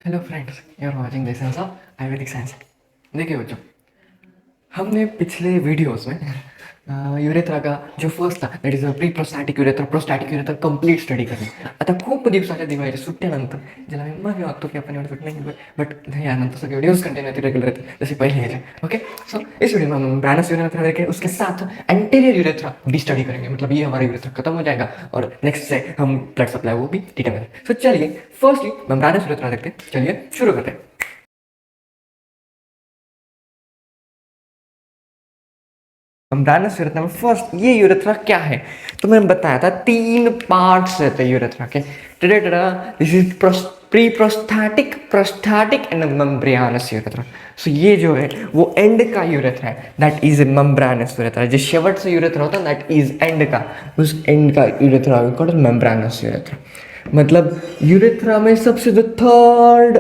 Hello friends, you are watching this science of Ayurvedic science. देखिए बच्चों, हमने पिछले वीडियोस में युरेथ्रा का जो फर्स्ट था that is pre prostatic urethra prostatic urethra complete study करणे. आता खूप दिवसाच्या दिवाळीच्या सुट्ट्यानंतर ज्याला मी मागे वागतो की आपण एवढं सुट नाही बट यानंतर सगळे वीडियोज कंटिन्यू होती रेगुलर रहते जैसे पहले है. ओके, सो इस वीडियो में हम ब्रानस यूरेथ्रा देखें, उसके साथ एंटीरियर यूरेथ्रा भी स्टडी करेंगे. मतलब ये हमारा यूरेथ्रा खत्म हो जाएगा और नेक्स्ट से हम ब्लड सप्लाई वो भी ठीक है. सो चलिए फर्स्टली हम ब्रानस यूरेथ्रा देखते हैं. चलिए शुरू करते हैं. ब्रानस यूरेथ्रा में फर्स्ट ये यूरेथ्रा क्या है तो मैंने बताया था तीन पार्ट्स रहते हैं यूरेथ्रा के. This is pre prosthetic prosthetic and membranous urethra. So ये जो है वो एंड का यूरेथ्रा है, दैट इज मेम्ब्रानस यूरेथ्रा. जो शेवटचा यूरेथ्रा होता है दैट इज एंड का, उस एंड का यूरेथ्रा कॉल्ड मेम्ब्रानस यूरेथ्रा. मतलब यूरेथ्रा में सबसे जो थर्ड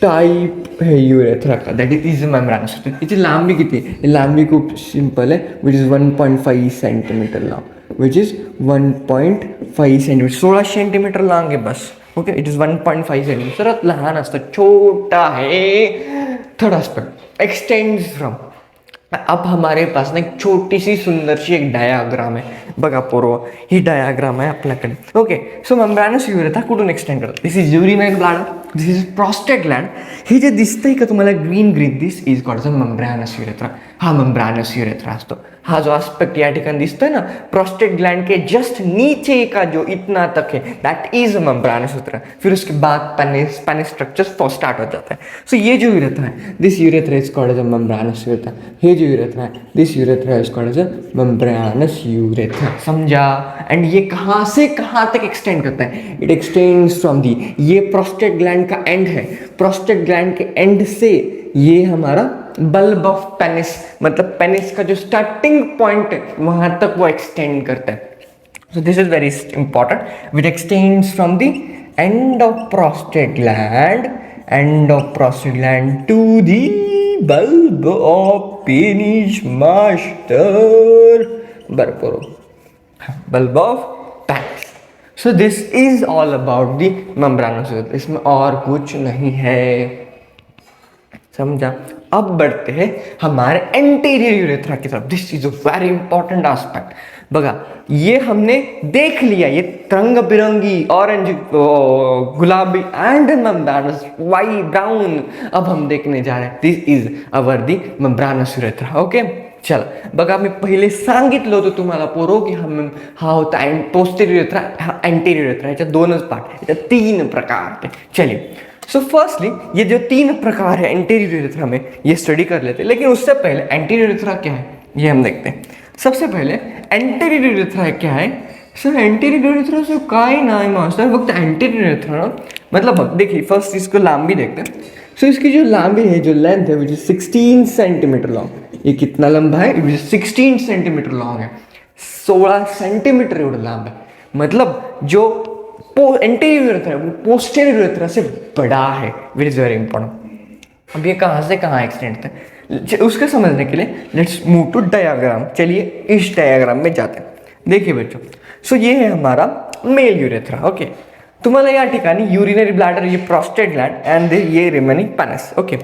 टाइप है यूरेथ्रा का, दैट इज मेम्ब्रानस. याची लांबी किती आहे? लांबी खूप सिंपल आहे, विच इज 1.5 सेंटीमीटर लांब. विच इज 1.5 सेंटीमीटर, 16 सेंटीमीटर लांब आहे बस. Okay, it is 1.5 centimetre. सर्वात लहान असतं, छोटा आहे. Third aspect extends from. अब हमारे पास ना एक छोटी सी सुंदर सी एक डायाग्राम आहे बघा पोरो. ही डायाग्राम आहे आपल्याकडे. ओके, सो मेम्ब्रानस यूरेथ्रा कुठून एक्सटेंड करतो? This is urinary bladder, this is prostate gland. हे जे दिसतंय का तुम्हाला green green, this is called membranous urethra. हा मेम्ब्रानस यूरेथ्रा असतो. हा जो एस्पेक्ट या ठिकाणी दिसतोय ना, प्रोस्टेट ग्लैंड के जस्ट नीचे का जो इतना तक है दैट इज मेम्ब्रानस यूरेथ्रा. फिर उसके बाद पेनिस स्ट्रक्चर स्टार्ट हो जाता है. सो ये जो यूरेथ्रा है, this urethra is called as membranous urethra. ये जो यूरेथ्रा है, this urethra is called as membranous urethra. समझा? एंड ये कहाँ से कहाँ तक एक्सटेंड करता है? इट एक्सटेंड्स फ्रॉम दी, ये प्रोस्टेट ग्लैंड का एंड है. प्रोस्टेट ग्लैंड के एंड से ये हमारा बल्ब ऑफ पेनिस, मतलब पेनिस का जो स्टार्टिंग पॉइंट है वहां तक वो एक्सटेंड करता है. So this is very important. Which extends from the end of prostate gland to the bulb of penis master. बरोबर, bulb of penis. So this is all about the membranous urethra. इसमें और कुछ नहीं है. समझा? अब बढ़ते हैं हमारे एंटीरियर यूरेथ्रा की तरफ. This is a very important aspect. बघा, ये हमने देख लिया, ये रंग बिरंगी ऑरेंज, गुलाबी एंड मेम्ब्रानस वाइट ब्राउन. अब हम देखने जा रहे हैं this is our the membranous urethra. Okay, चला बघा, मी पहिले सांगितलं होतं तुम्हाला पोरो की हा होता पोस्टेरियर यूरेथ्रा, हा एंटीरियर यूरेथ्रा. याच्यात दोनच पार्ट, याच्यात तीन प्रकार. चलिए, सो फर्स्टली ये जो तीन प्रकार है एंटीरियर यूरेथ्रा में, ये स्टडी कर लेते हैं. लेकिन उससे पहले एंटीरियर यूरेथ्रा क्या है ये हम देखते हैं. सबसे पहले एंटीरियर यूरेथ्रा क्या है. सर एंटीरियर यूरेथ्रा से काय नाही मास्टर, फक्त एंटीरियर यूरेथ्रा. मतलब देखिए, फर्स्ट इसको लांबी देखते हैं. सो इसकी जो लांबी है, जो लेंथ है, विच इज 16 सेंटीमीटर लॉन्ग. ये कितना लंबा है? इट इज 16 सेंटीमीटर लॉन्ग है. 16 सेंटीमीटर एवढं लांब है. मतलब जो एंटीरियर यूरेथ्रा है वो पोस्टेरियर यूरेथ्रा से बड़ा है. Which is very important. अब ये कहाँ से कहाँ एक्सटेंड है उसके समझने के लिए लेट्स मूव टू डायग्राम. चलिए इस डायग्राम में जाते हैं. देखिए बच्चों, सो ये है हमारा मेल यूरेथ्रा. ओके, तुम्हाला या ठिकाणी यूरिनरी ब्लैडर, ये प्रोस्टेट ग्लैंड एंड ये रिमेनिंग पेनिस. ओके,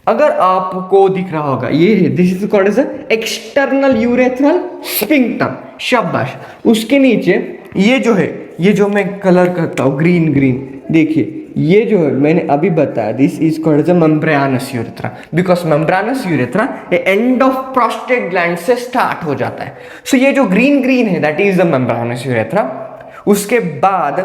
अगर आपको दिख रहा होगा ये है, this is called as external urethral sphincter. शाबाश. उसके नीचे ये जो है, ये जो मैं कलर करता हूँ ग्रीन ग्रीन, देखिए ये जो है मैंने अभी बताया, this is called as membranous urethra. Because membranous urethra end of prostate gland से स्टार्ट हो जाता है. सो ये जो ग्रीन ग्रीन है that is the membranous urethra. उसके बाद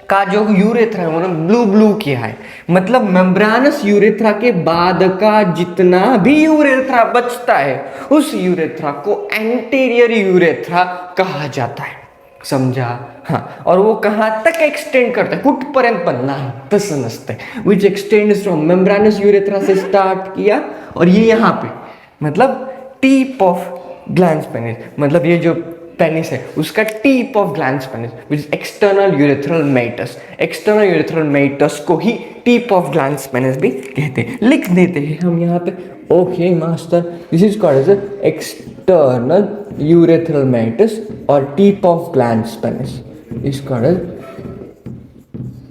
का जो यूरेथ्रा है उन्होंने ब्लू ब्लू किया है. मतलब मेम्ब्रानस यूरेथ्रा के बाद का जितना भी यूरेथ्रा बचता है उस यूरेथ्रा को एंटीरियर यूरेथ्रा कहा जाता है. समझा? हाँ. और वो कहाँ तक एक्सटेंड करता है? कुठपर्यंत पण नाही, तसं नसतंय. विच एक्सटेंड्स फ्रॉम मेम्ब्रानस यूरेथ्रा से स्टार्ट किया और ये यहाँ पे, मतलब टीप ऑफ ग्लैंस पेनिस, मतलब ये जो पेनिस है उसका tip of glans penis which is external urethral meatus. External urethral meatus को ही टीप ऑफ ग्लैंस पेनिस भी कहते हैं. लिख देते हैं हम यहाँ पे. Okay master, this is called as external urethral meatus और tip of glans penis is called as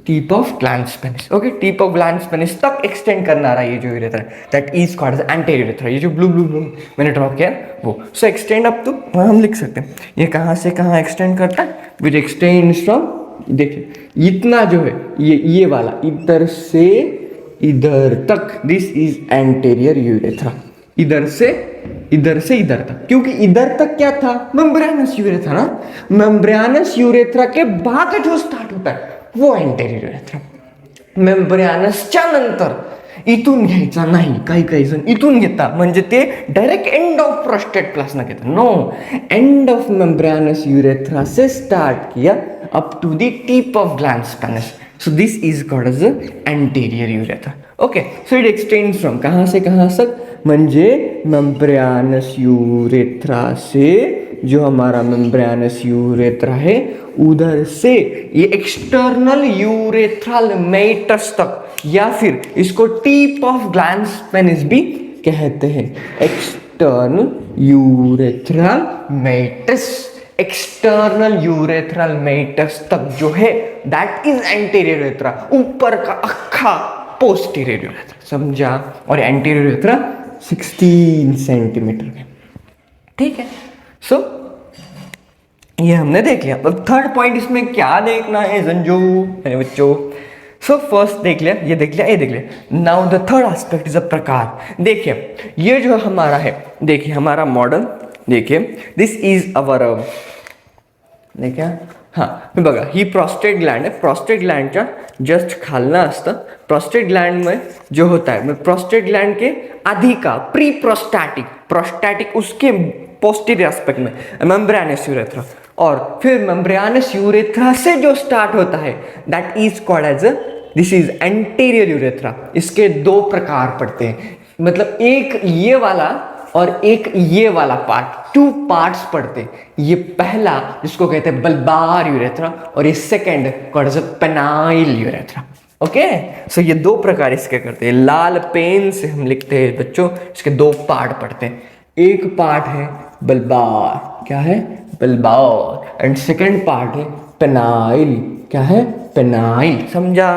tip of glands penis. Okay, tip of glands penis तक एक्सटेंड करना रहा ये जो urethra, that is called as anterior urethra. ये जो blue blue blue मैंने draw किया वो. सो एक्सटेंड अप टू, हम लिख सकते हैं ये कहाँ से कहाँ एक्सटेंड करता है, विच एक्सटेंड्स फ्रॉम, देखिए इतना जो है ये वाला इधर से इधर तक, दिस इज एंटीरियर यूरेथ्रा. इधर से इधर तक, क्योंकि इधर तक क्या था, मेम्ब्रेनस यूरेथ्रा ना. मेम्ब्रेनस यूरेथ्रा के बाद जो स्टार्ट होता है वो एंटीरियर यूरेथ्रा. मेम्ब्रेनसच्या नंतर इथून घ्यायचा नाही, काही जण इथून घेतात, म्हणजे ते direct end of prostate plasma घेतात. No, end of membranous urethra से स्टार्ट किया up to the tip of glands penis. So this is called as the anterior urethra. Okay, so it extends from कहाँ से कहाँ तक, म्हणजे membranes urethra से जो हमारा मेम्ब्रेनस यूरेथ्रा है उधर से ये एक्सटर्नल यूरेथ्रल मेटस तक, या फिर इसको टिप ऑफ ग्लैंड्स पेनिस भी कहते हैं. External urethral meatus, external urethral meatus तक जो है दैट इज एंटीरियर यूरेथ्रा. ऊपर का अक्खा पोस्टीरियर यूरेथ्रा, समझा. और एंटीरियर यूरेथ्रा 16 सेंटीमीटर में. ठीक है, सो ये हमने देख लिया. अब थर्ड पॉइंट इसमें क्या देखना है संजू मेरे बच्चों. सो फर्स्ट देख लिया, ये देख लिया, ये देख लिया. Now the third aspect is a प्रकार. देखिए ये जो हमारा है, देखिए हमारा मॉडल, देखिए दिस इज अवर, देखिए हां बघा ही प्रोस्टेट ग्लैंड आहे. प्रोस्टेट ग्लैंडच्या जस्ट खालना असतं. प्रोस्टेट ग्लैंड में जो होता है, प्रोस्टेट ग्लैंड के आधी का प्री प्रोस्टैटिक, प्रोस्टैटिक उसके पोस्टीरियर एस्पेक्ट में मेम्ब्रेनस यूरेथ्रा, और फिर मेम्ब्रेनस यूरेथ्रा से जो स्टार्ट होता है that is called as, this is anterior urethra. इसके दो प्रकार पड़ते हैं, मतलब एक ये वाला और एक ये वाला पार्ट, टू पार्ट्स पढ़ते. ये पहला जिसको कहते हैं बल्बार यूरेथ्रा, और ये second called as penile urethra. Okay, so ये दो प्रकार इसके करते हैं. लाल पेन से हम लिखते हैं बच्चों, इसके दो पार्ट पढ़ते हैं. एक पार्ट है बल्बार, क्या है बल्बार, एंड सेकंड पार्ट है पेनाइल, क्या है पेनाइल. समझा,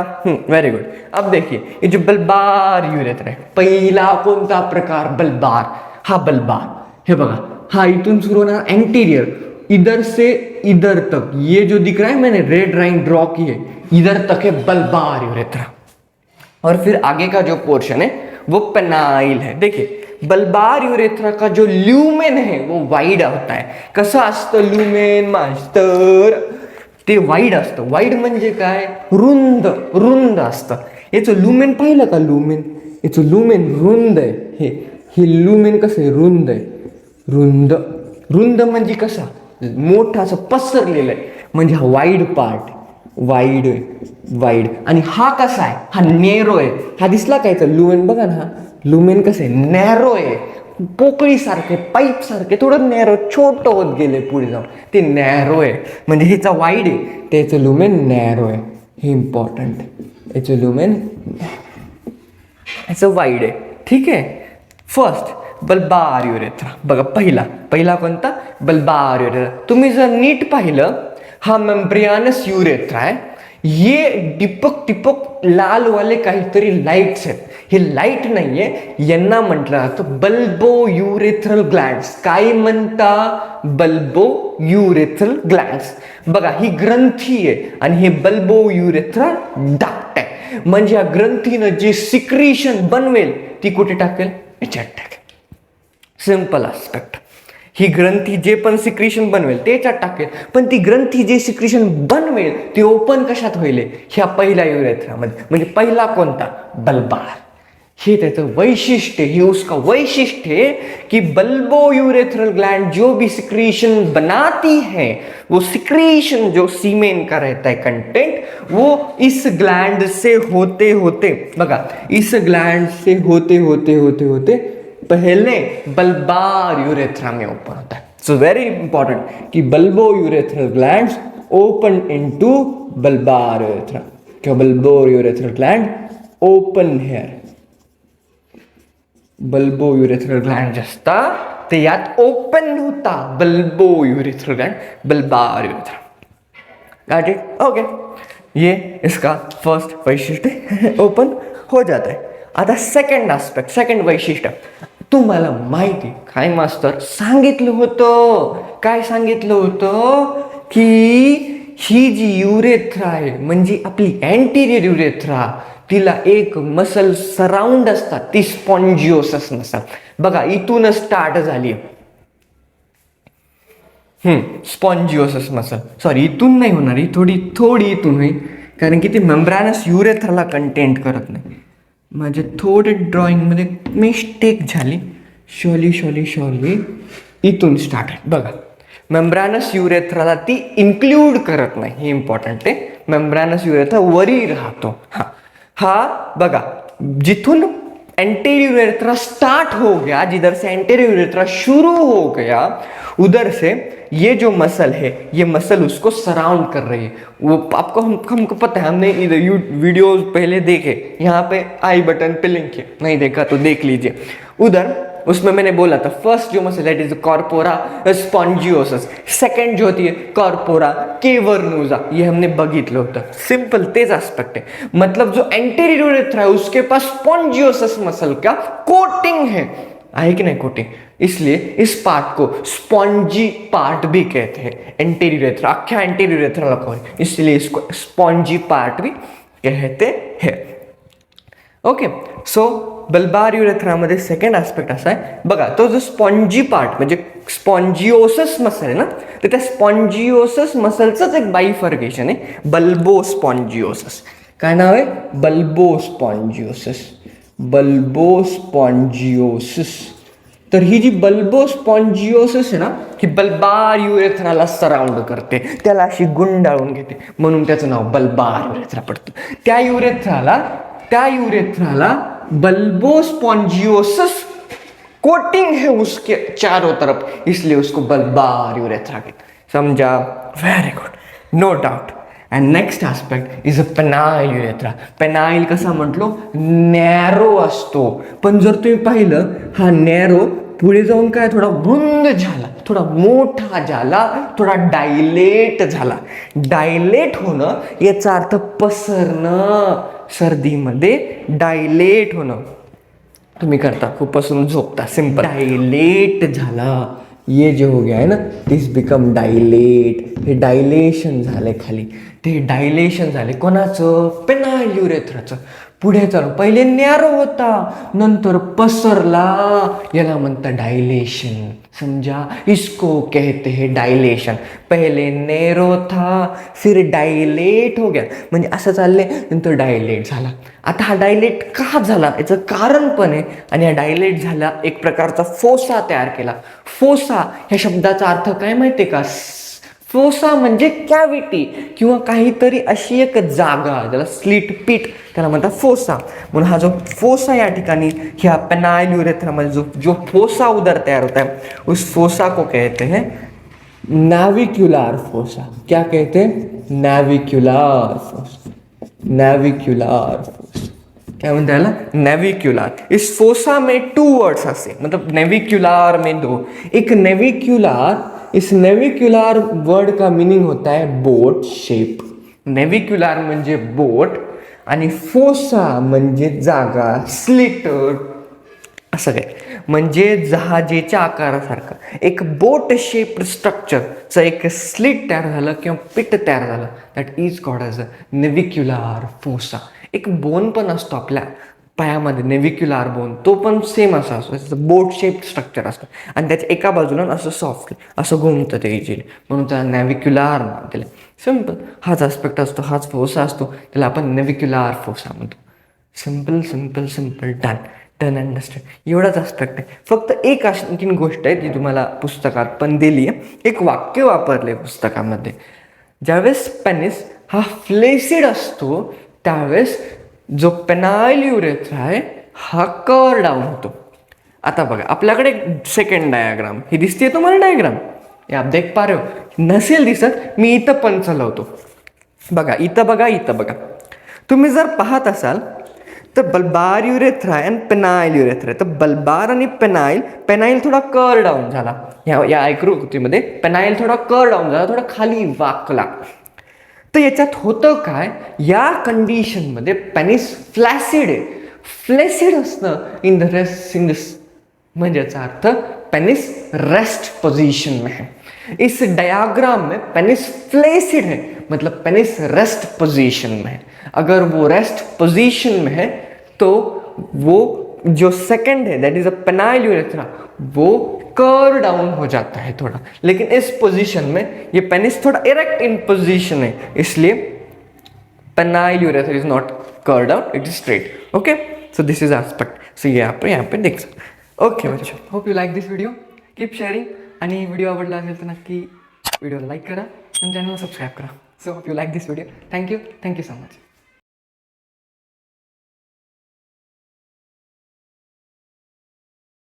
वेरी गुड. अब देखिए ये जो बल्बार यूरेथ्रा है, पहिला कोणता प्रकार बल्बार, हा बल्बार. हे बघा हा इथून सुरू होणार एंटीरियर, इधर से इधर तक, ये जो दिख रहा है मैंने रेड लाइन ड्रॉ की है, इधर तक है बल्बार यूरेथ्रा. और फिर आगे का जो पोर्शन है वो पेनाइल है. देखिए बल्बार यूरेथ्रा का जो ल्यूमेन है वो वाइड होता है. कसं असतं ल्यूमेन मास्टर, ते वाईड असतं. वाईड म्हणजे काय, रुंद, रुंद असतं. याचं लुमेन पाहिलं का, लुमेन, याचं लुमेन रुंद आहे. हे लुमेन कसं आहे, रुंद आहे. रुंद, रुंद म्हणजे कसा, मोठा असं पसरलेलं आहे, म्हणजे हा वाईड पार्ट, वाईड आहे, वाईड. आणि हा कसा आहे, हा नेरो आहे. हा दिसला काय तर लुमेन, बघा ना, हा लुमेन कसं आहे, नॅरो आहे, पोकळी सारखे, पाईप सारखे, थोडं नॅरो, छोटं होत गेले पुढे जाऊन, ते नॅरो आहे. म्हणजे ह्याचा वाईड आहे, त्याचं लुमेन नॅरो आहे. हे इम्पॉर्टंट, याचं लुमेन याचं वाईड आहे. ठीक आहे. फर्स्ट बल्बार यूरेथ्रा, बघा पहिला कोणता बल्बार यूरेथ्रा. तुम्ही जर नीट पाहिलं, हा मेम्ब्रेनस यूरेथ्रा आहे. ये टिपक लाल वाले काहीतरी लाईट्स आहेत. हे लाईट नाहीये, यांना म्हटलं जातं बल्बो युरेथ्रल ग्लँड्स. काय म्हणता, बल्बो युरेथ्रल ग्लँड्स. बघा ही ग्रंथी आहे आणि हे बल्बो युरेथ्रल डक्ट आहे. म्हणजे या ग्रंथीनं जे सिक्रीशन बनवेल ती कुठे टाकेल, याच्यात टाकेल. Simple aspect. ही ग्रंथी जे पण सिक्रीशन बनवेल त्याच्यात टाकेल, पण ती ग्रंथी जे सिक्रीशन बनवेल ती ओपन कशात होईल, ह्या पहिल्या युरेथ्रामध्ये. म्हणजे पहिला कोणता, बल्बार. ये त्याचं वैशिष्ट्य, ये उसका वैशिष्ट्य है कि बल्बो यूरेथ्रल ग्लैंड जो भी सिक्रीशन बनाती है, वो सिक्रीशन जो सीमेन का रहता है कंटेंट, वो इस ग्लैंड से होते होते, बघा इस ग्लैंड से होते होते होते होते पहले बल्बार यूरेथ्रा में ओपन होता है. सो वेरी इंपॉर्टेंट कि bulbo urethral glands open into bulbar urethra. क्या bulbo urethral gland open here. Bulbo urethral gland असता ते यात ओपन होता. Bulbo urethral gland, bulbar urethra. Got it. Okay. ये इसका फर्स्ट वैशिष्ट्य ओपन हो जात आहे. आता सेकंड आस्पेक्ट, सेकंड वैशिष्ट्य, तुम्हाला माहिती काय मास्तर सांगितलं होतं, काय सांगितलं होतं की ही जी युरेथ्रा आहे म्हणजे आपली अँटेरियर युरेथ्रा, तिला एक मसल सराउंड असतात, ती स्पॉन्जिओसस मसल. बघा इथूनच स्टार्ट झाली. स्पॉन्जिओसस मसल, सॉरी इथून नाही होणार, ही थोडी इथून होईल कारण की ती मेम्ब्रानस युरेथ्राला कंटेंट करत नाही. माझे थोडे ड्रॉइंगमध्ये मिस्टेक झाली. शॉली इथून स्टार्ट आहे. बघा मेम्ब्रानस युरेथ्राला ती इन्क्लूड करत नाही, हे इम्पॉर्टंट आहे. मेम्ब्रानस युरेथ्रा वरी राहतो. हा बघा जिथून एंटीरियर युरेथ्रा स्टार्ट हो गया, जिधर से एंटीरियर युरेथ्रा शुरू हो गया, उधर से ये जो मसल है, ये मसल उसको सराउंड कर रही है. वो आपको हमको पता है, हमने वीडियोस पहले देखे, यहाँ पे आई बटन पे लिंक है, नहीं देखा तो देख लीजिए. उधर उसमें मैंने बोला था फर्स्ट जो मसल है इज कॉर्पोरा स्पॉन्जिओसस, सेकंड जो होती है कॉर्पोरा केवर्नोजा, ये हमने बघितलं होतं. सिंपल तेच एस्पेक्ट है. मतलब जो एंटीरियर युरेथ्रा है उसके पास स्पॉन्जिओसस मसल का कोटिंग है कि नहीं कोटिंग, इसलिए इस पार्ट को स्पॉन्जी पार्ट भी कहते हैं. एंटीरियर युरेथ्रा अख्ख्या एंटीरियर युरेथ्राला कवर, इसलिए इसको स्पॉन्जी पार्ट भी कहते हैं. ओके, सो बल्बार युरेथ्रामध्ये सेकंड ॲस्पेक्ट असा आहे बघा, तो जो स्पॉन्जी पार्ट म्हणजे स्पॉन्जिओसस मसल आहे ना, तर त्या स्पॉन्जिओसस मसलचंच एक बायफर्केशन आहे, बल्बोस्पॉन्जिओसस. काय नाव आहे? बल्बोस्पॉन्जिओसस. बल्बोस्पॉन्जिओसस. तर ही जी बल्बोस्पॉन्जिओसस आहे ना, ही बल्बार युरेथ्राला सराउंड करते, त्याला अशी गुंडाळून घेते, म्हणून त्याचं नाव बल्बार युरेथ्रा पडतं. त्या युरेथ्राला बल्बोस्पॉन्जिओसस कोटिंग है उसके चारों तरफ, इसलिए उसको बल्बार युरेथ्रा कहते. समझा? Very good, no doubt. And next aspect is a penile urethra. Penile कसा म्हटलो? नॅरो असतो, पण जर तुम्ही पाहिलं हा नॅरो पुढे जाऊन काय थोडा रुंद झाला, थोडा मोठा झाला, थोडा डायलेट झाला. डायलेट होणं याचा अर्थ पसरणं, सर्दीमध्ये डायलेट होणं. तुम्ही करता खूप पसरून झोपता, सिंपल. डायलेट झाला, ये जे हो गया है ना, दिस बिकम डायलेट. हे डायलेशन झाले खाली, ते डायलेशन झाले कोणाचं? पेनाइल युरेथ्राचं. पुढे चालू पहिले नॅरो होता, नंतर पसरला, याला म्हणतात डायलेशन. समझा? इसको कहते हैं डायलेशन. पहले नॅरो था, फिर डायलेट हो गया, म्हणजे असं चाललंय, नंतर डायलेट झाला. आता हा डायलेट का झाला याचं कारण पण आहे, आणि हा डायलेट झाला एक प्रकारचा फोसा तयार केला. फोसा ह्या शब्दाचा अर्थ काय माहिती आहे का? फोसा म्हणजे कॅव्हिटी किंवा काहीतरी अशी एक जागा, ज्याला स्लिट पीट त्याला म्हणतात फोसा. म्हणून हा जो फोसा या ठिकाणी ह्या पेनाइल युरेथ्रामध्ये जो फोसा उधर तयार होता है, उस फोसा को कहते हैं नॅव्हिक्युलर फोसा. क्या कहते हैं? नॅव्हिक्युलर फोसा. नॅव्हिक्युलर फोसा क्या म्हणते याला? नॅव्हिक्युलर. इस फोसा में 2 वर्ड्स असे, मतलब नॅव्हिक्युलर में 2. एक नॅव्हिक्युलर, इस नॅव्हिक्युलर वर्ड का मीनिंग होता है बोट शेप. नॅव्हिक्युलर म्हणजे बोट आणि फोसा म्हणजे जागा, स्लिट असं काय, म्हणजे जहाजेच्या आकारासारखं एक बोट शेप स्ट्रक्चरचं एक स्लिट तयार झालं किंवा पिट तयार झालं, that is called as a navicular fossa. एक बोन पण असतो आपल्या पायामध्ये, नेव्हिक्युलर बोन, तो पण सेम असा असतो, बोट शेप स्ट्रक्चर असतं, आणि त्याच्या एका बाजूला असं सॉफ्ट असं घुमतं ते इजिली, म्हणून त्याला नॅव्हिक्युलर नाव दिलं. सिम्पल हाच ॲस्पेक्ट असतो, हाच फोसा असतो, त्याला आपण नॅव्हिक्युलर फोसा म्हणतो. Simple simple simple, done done, understand. एवढाच ॲस्पेक्ट आहे. फक्त एक आणखीन गोष्ट आहे जी तुम्हाला पुस्तकात पण दिली आहे, एक वाक्य वापरले पुस्तकामध्ये. ज्यावेळेस पेनिस हा फ्लेसिड असतो त्यावेळेस जो पेनाइल युरेथ्रा आहे हा कर्व डाऊन होतो. आता बघा आपल्याकडे एक सेकंड डायग्राम ही दिसते तुम्हाला, डायग्राम हे आप देख पा रहे हो, नसेल दिसत मी इथं पण चलवतो. बघा इथं बघा, इथं बघा. तुम्ही जर पाहत असाल तर बल्बार युरेथ्रा आणि पेनाइल युरेथ्रा, तर बल्बार आणि पेनाइल थोडा कर्व डाऊन झाला या आयकृतीमध्ये. पेनाइल थोडा कर्व डाऊन झाला, थोडा खाली वाकला. तर याच्यात होतं काय, या कंडिशनमध्ये पेनिस फ्लॅसिड आहे. फ्लॅसिड असणं in the rest in this म्हणजे याचा अर्थ पेनिस रेस्ट पोजीशन में है. इस डायग्राम में पेनिस फ्लैसिड है, मतलब पेनिस रेस्ट पोजीशन में है. अगर वो रेस्ट पोजीशन में है तो वो जो सेकंड है that is a penile urethra, वो कर्व डाउन हो जाता है थोड़ा. लेकिन इस पोजीशन में ये पेनिस थोड़ा इरेक्ट इन पोजीशन है, इसलिए penile urethra is not curve down, it is straight. Okay, so this is aspect. सो यहाँ पे देख सकते. ओके बच्चों, hope you like this video. Keep sharing. आणि व्हिडिओ आवडला असेल तर नक्की व्हिडिओला लाईक करा आणि चॅनलला सबस्क्राईब करा. So hope you like this video. Thank you so much.